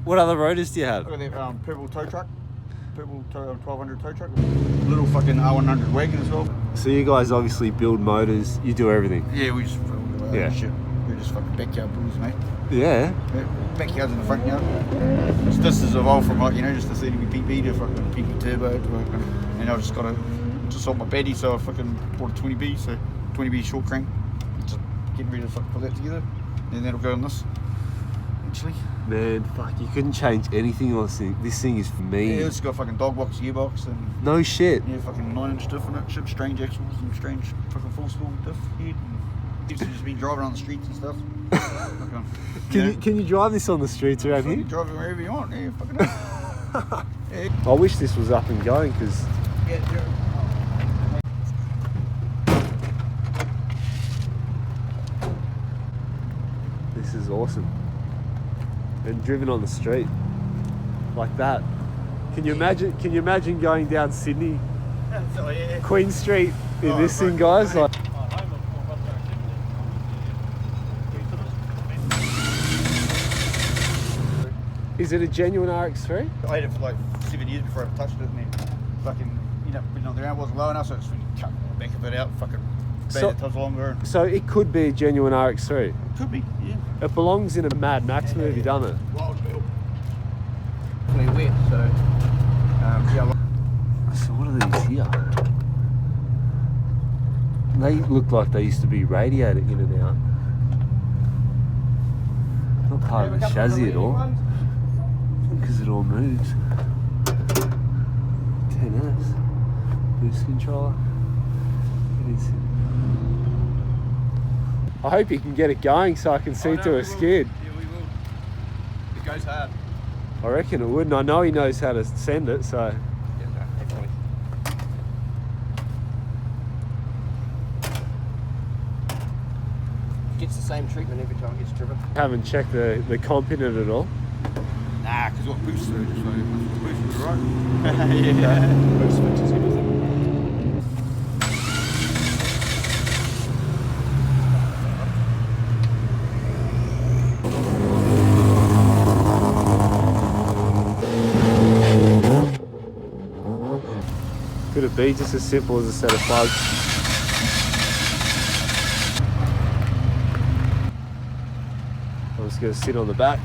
What other rotors do you have? I've got that purple tow truck, purple 1200 tow truck, little fucking R100 wagon as well. So you guys obviously build motors, you do everything? Yeah, we just shit. We're just fucking backyard builders, mate. Yeah? Backyards in the front yard. This has evolved from like, you know, just a 30 PP to fucking PP turbo to and I just got to sort my baddie, so I fucking bought a 20B, so 20B short crank. Just getting ready to fucking put that together, and that'll go in this. Actually. Man, fuck, you couldn't change anything on this thing. This thing is for me. Yeah, it's got fucking dog box, gearbox, and no shit. Yeah, fucking 9-inch diff in it, shit, strange axles and strange fucking full spool diff head. Used to just be driving on the streets and stuff. Can you drive this on the streets around here? Drive it wherever you want, yeah, fucking yeah. I wish this was up and going, because this is awesome. And driven on the street like that. Can you imagine going down Sydney, Queen Street in this thing, guys? Like, is it a genuine RX3? I had it for like 7 years before I touched it, and then fucking, you know, putting on the ground wasn't low enough, so I just cut the back of it out, fucking made it touch longer. So it could be a genuine RX3? It could be, yeah. It belongs in a Mad Max movie, doesn't it? Wild Bill. Definitely wet, so yeah. So what are these here? They look like they used to be radiated in and out. Not part of the chassis at all, because it all moves. 10S, boost controller. It is. I hope you can get it going so I can see to a skid. Yeah, we will. It goes hard. I reckon it would, and I know he knows how to send it, so. Yeah, no, definitely. Gets the same treatment every time it gets driven. Haven't checked the comp in it at all. Nah, because what boosts through, just like boosts to the right. Yeah. Boost fixes everything. Could it be just as simple as a set of plugs? I'm just going to sit on the back.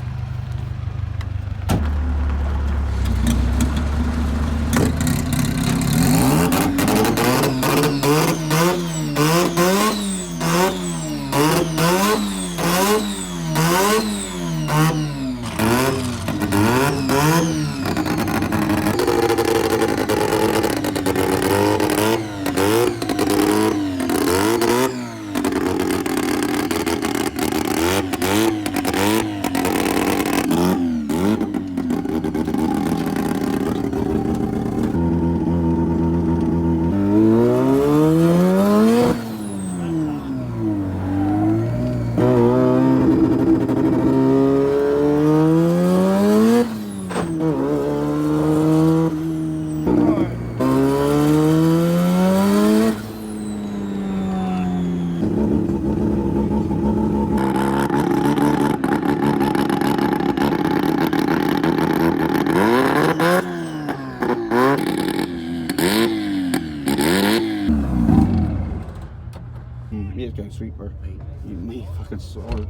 Yeah, it's going sweet, bro. Me fucking solid.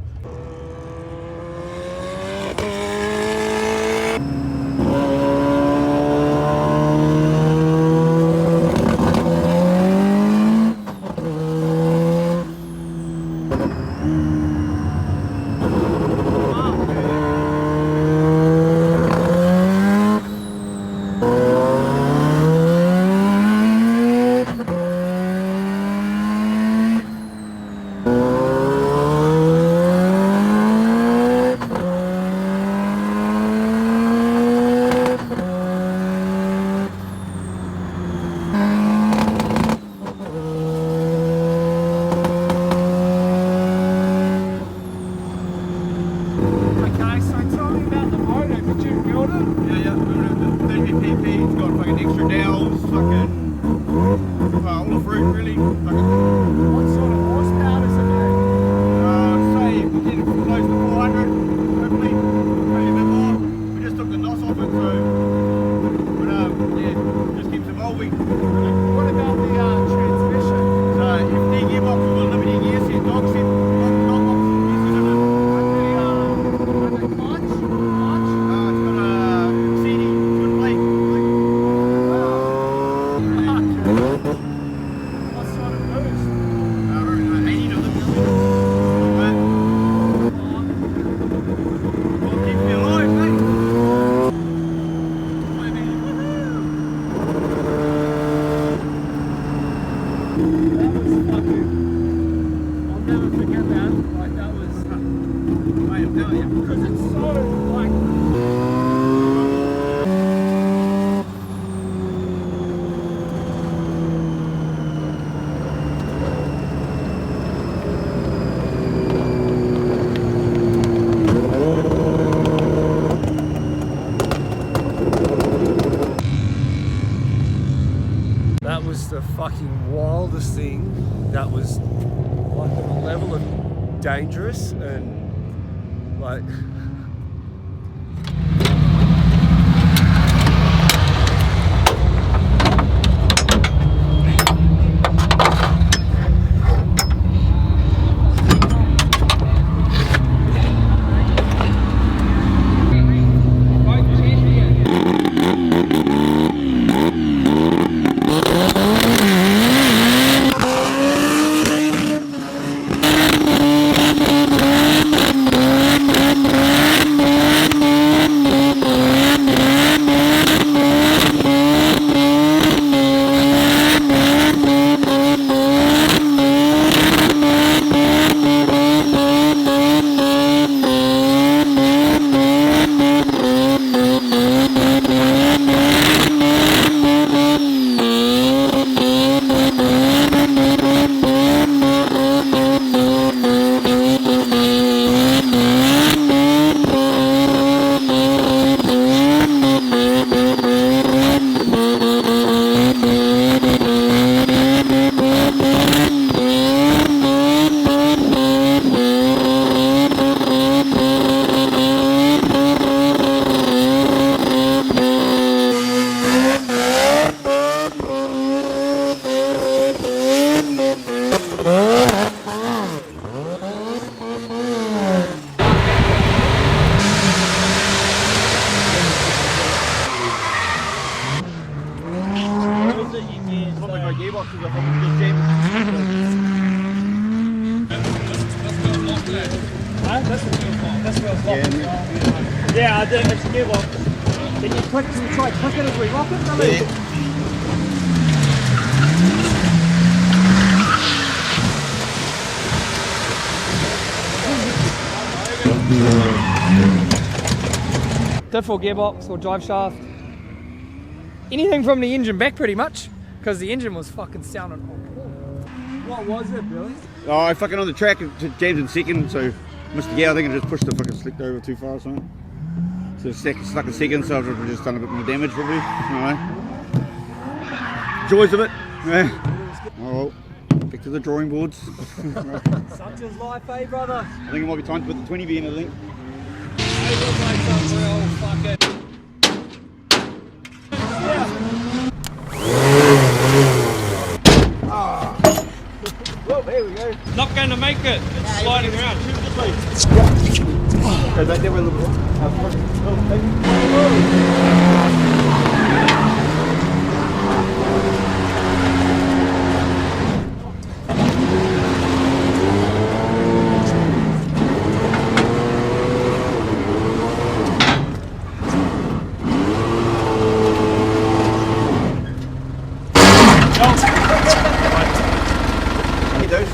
Anyway, so tell me about the motor. Did you build it? Yeah, the 30 pp, it's got fucking extra dowels, fucking all the fruit really. What sort of horsepower does it do? Say we did it close to 400, hopefully, maybe a bit more. We just took the NOS off it, so but yeah, just keeps evolving. What about the transmission? So FD gearbox with a limiting gear set, dog set, dog box pieces in it. And the clutch? It's got a CD twin plate. What sort of boost? 80 to lift. Well, keeps me alive, mate. That was fucking... I'll never forget that. Like, that was... Mate, I'm telling you. Because it's so, like... That was the fucking wildest thing. That was like on a level of dangerous and like Probably my gearboxes are probably just jammed. That's where it's locked. Yeah, I think it's a gearbox. Can you try click it as we lock it? Diff or gearbox or drive shaft. Anything from the engine back pretty much. Because the engine was fucking sounding on point. what was it, Billy? Oh, I fucking on the track, jammed in second, so missed the gear, I think, and just pushed the fucking slick over too far or something. So stuck in second, so I've just done a bit more damage probably. Joys of it. Yeah. Oh well, back to the drawing boards. Such is life, eh, brother? I think it might be time to put the 20B in, I think. Hey, we'll make some real fucking... Well, there we go. Not going to make it. It's sliding around. Go back there a little bit.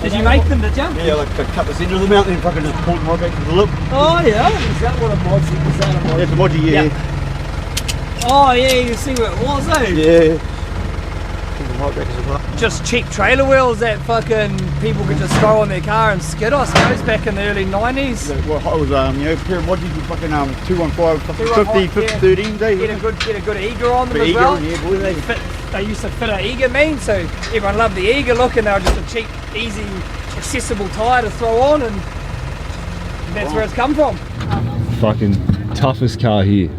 Did you make them, did you? Yeah, like cut the centre of them out and then fucking just pull them right back to the lip. Oh, yeah. Is that what a modgy is? That a modgy? Yeah, it's a modgy, yeah. Oh, yeah, you see where it was, eh? Yeah. Pull them right back as well. just cheap trailer wheels that fucking people could just throw on their car and skid, I suppose, back in the early 90s. Well, I was, you know, pair of modgies with fucking 215, 50, 13 days. Get a good eager on them as well. Yeah, boy, They used to fit an eager mean, so everyone loved the eager look, and they were just a cheap, easy, accessible tyre to throw on, and that's where it's come from. Fucking toughest car here.